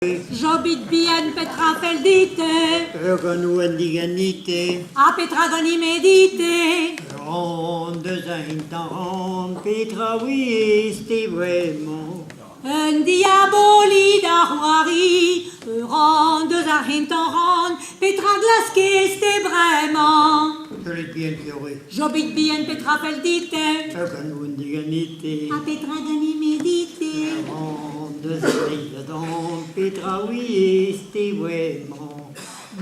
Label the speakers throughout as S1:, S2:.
S1: Jobit bien Petra feldite,
S2: Roganu andiganite,
S1: a Petra goni medite,
S2: ronde zaintaron, Petra wisti vraiment.
S1: un diaboli d'arroirie, ronde zahintoron, Petra glaske ste vraiment.
S2: Je l'ai bien curé.
S1: Jobit bien Petra feldite,
S2: Roganu andiganite,
S1: a Petra goni medite,
S2: ronde zaintaron, Petra wisti vraiment.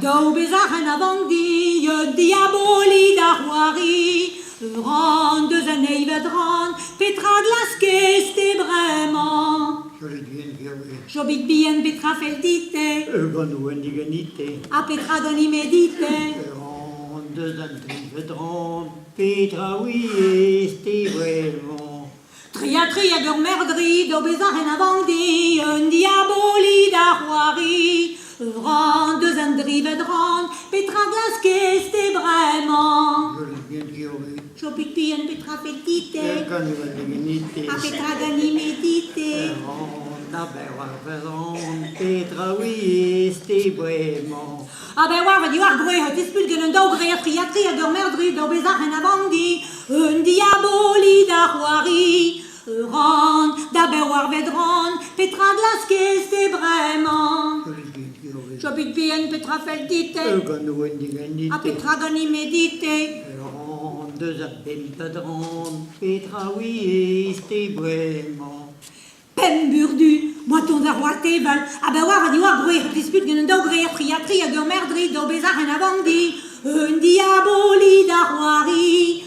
S1: do bezachen avandi, un diaboli d'arroirie, ronde zaneivedron, Petra glaske ste vraiment.
S2: Je l'ai bien curé.
S1: Jobit bien Petra feldite,
S2: Roganu andiganite,
S1: a Petra goni medite,
S2: ronde zaintaron, Petra wisti vraiment.
S1: Tria gur merdri, do bezachen avandi, un diaboli d'arroirie, ronde zandrivedron, Petra glaske ste vraiment.
S2: Je l'ai bien curé.
S1: Jobit bien Petra feldite,
S2: Roganu andiganite,
S1: a Petra goni medite,
S2: Ronda bewarveron, Petra wisti vraiment.
S1: a be war di war groi hat ispulgen un dogre a tria gur merdri, do bezachen avandi, un diaboli d'arroirie, ronde da be war vedron, Petra glaske ste vraiment.
S2: Je l'ai bien curé.
S1: Jobit bien Petra feldite,
S2: Roganu
S1: a
S2: andiganite,
S1: Petra goni medite,
S2: ronde zabenpadron, Petra wisti vraiment.
S1: pen burdu, moi ton arroitevel, a be war di war groi hat ispulgen un dogre a tria gur merdri, do bezachen avandi, un diaboli d'arroirie,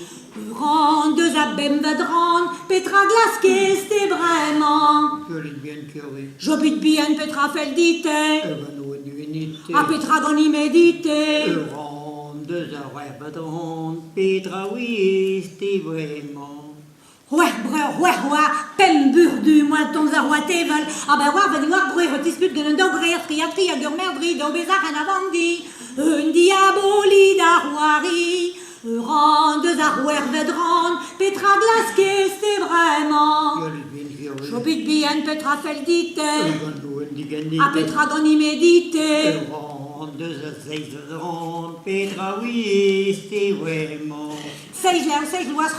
S1: ronde za vedron, Petra glaske ste vraiment.
S2: Je l'ai bien curé.
S1: Jobit bien Petra feldite,
S2: Roganu andiganite,
S1: a Petra goni medite,
S2: ronde zabenpadron, Petra wisti vraiment.
S1: Ouais, pen burdu, moi ton arroitevel, a be war di war groi hat ispulgen un dogre a tria gur merdri, do bezachen avandi, un diaboli d'arroirie, ronde za vedron, Petra glaske ste vraiment.
S2: Je l'ai bien curé.
S1: Jobit bien Petra feldite,
S2: Roganu andiganite,
S1: a Petra goni medite,
S2: ronde zabenpadron, Petra wisti vraiment.
S1: seis loas,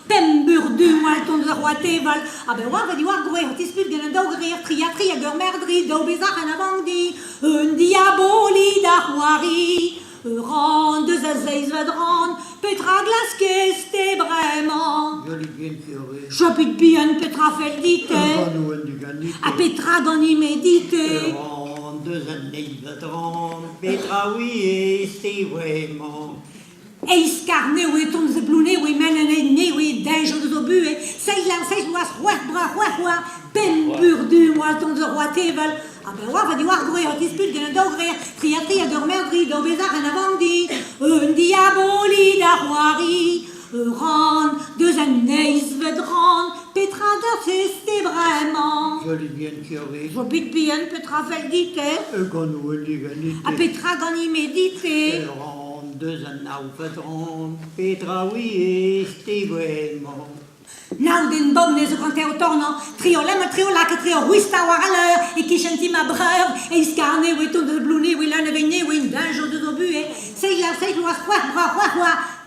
S1: pen burdu, moi ton arroitevel, a be war di war groi hat ispulgen un dogre a tria gur merdri, do bezachen avandi, un diaboli d'arroirie, ronde za vedron, Petra glaske ste vraiment.
S2: Je l'ai bien curé.
S1: Jobit bien Petra feldite,
S2: Roganu andiganite,
S1: a Petra goni medite,
S2: ronde zabenpadron, Petra wisti vraiment.
S1: eis carne oe ton ze blune oe menen ne oe denjo de zobue, seis loas, pen burdu, moi ton ze roitevel, a be war di war groi hat ispulgen un dogre tria gur merdri, do bezachen avandi, un diaboli d'arroirie, ronde za vedron, Petra glaske ste vraiment.
S2: Je l'ai bien curé.
S1: Jobit bien Petra feldite,
S2: Roganu andiganite,
S1: a Petra goni medite,
S2: ronde zabenpadron, Petra wisti vraiment.
S1: Now den bomne zo kante o torno, trio lak, trio wista war a l'heure, e ki chanti ma breur, e iscarne, we ton de blune, we lane vegne, we dinjo de zobue, sei loas,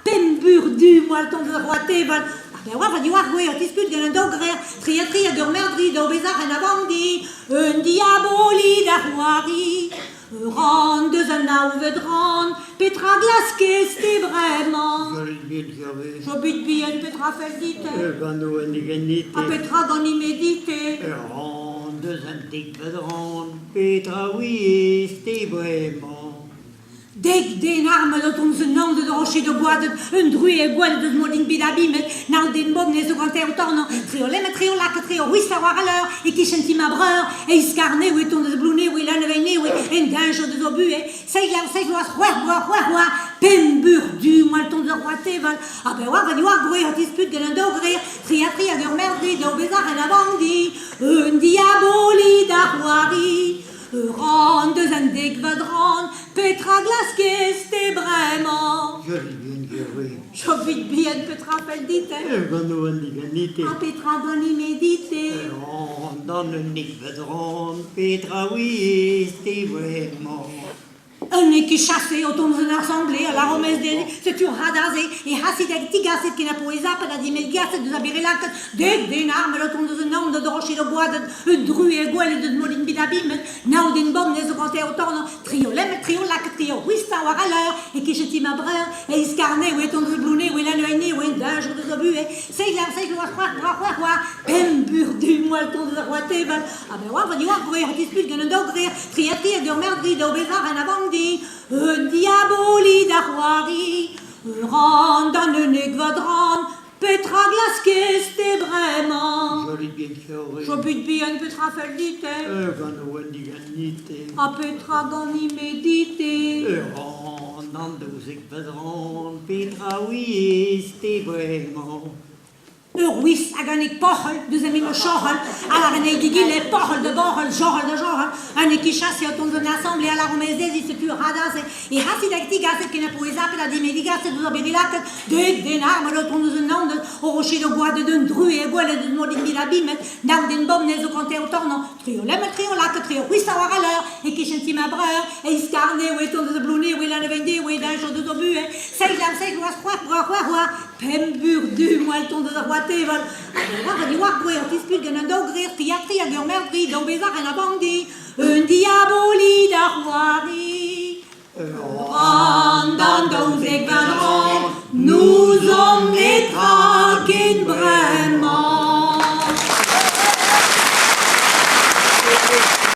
S1: pen burdu, moi ton de roitevel, a be war di war we, at ispulgen un dogre, tria gur merdri, do bezachen avandi, un diaboli d'arroirie, ronde za vedron, Petra glaske ste vraiment.
S2: Je l'ai bien curé.
S1: Jobit bien Petra feldite,
S2: Roganu andiganite,
S1: a Petra goni medite,
S2: ronde zabenpadron, Petra wisti vraiment.
S1: deg den arme de ton zenande de rocher de bois, un drue e guel de smolin bidabimet, now den bomne zo kante o torno, trio lak, trio wista war a l'heure, e ki chanti ma breur, e iscarne oe ton de blune, oe lane veine, oe en dinjo de zobue, seis loas, pen burdu, moi ton de roitevel, a be war di war groi hat ispulgen un dogre, tria gur merdri, do bezachen avandi, un diaboli d'arroirie, ronde za vedron, Petra glaske ste vraiment.
S2: Je l'ai bien curé. oui.
S1: Je vis bien Petra Feldite.
S2: Gano an diganite.
S1: A Petra Goni Medite.
S2: On donne nik vedron, Petra oui, c'est vraiment.
S1: Un qui chassé autour d'une assemblée à la romesse des c'est un radazé et hasidek tigaset qui n'a poésa pas la dimédiate de zabirilac des armes autour de nom de rocher de bois de dru et gueule de molin bidabim now din bom ne zoganté autorno triolem triolac trio wista war alors et qui jetit ma breur et iscarné ou éton de blouné ou la nuit ou d'un jour de zobu et c'est là quoi pembur du moelle ton de roité ah ben wa va dire pour dispute de dogrir triati de merdri de bezar en avant un diaboli d'arroiri, dans le negvadran, Petra glaskeste vraiment.
S2: Joli bien fiore.
S1: Je bute bien Petra Feldite.
S2: Gano an diganite.
S1: A Petra Goni Medite.
S2: On donne nik vedron, Petra oui, c'est vraiment.
S1: Ruis aganik pochel, deuxième le chochel, à la rené digil les pochel de borel, jorel de jorel, un qui chasse autour d'une assemblée à la romesse des se tu radas et hasidek tigas qui ne pouvait pas la dimédigas de zabirilac des armes autour d'une onde au rocher de bois de d'un dru et bois de molin bilabim dans den bom ne zo compté autant non triolem triolac trio ruis savoir à l'heure et qui chantit ma breur et iscarné ou éton de blouné ou la nevende ou d'un jour de dobu c'est quoi pembur du moelle ton de roi Tevel. Alors, on va dire que dispute de n'endogrir, tiatri, à guerre, merdri, d'obézar, en abandi, un diaboli d'arroiri.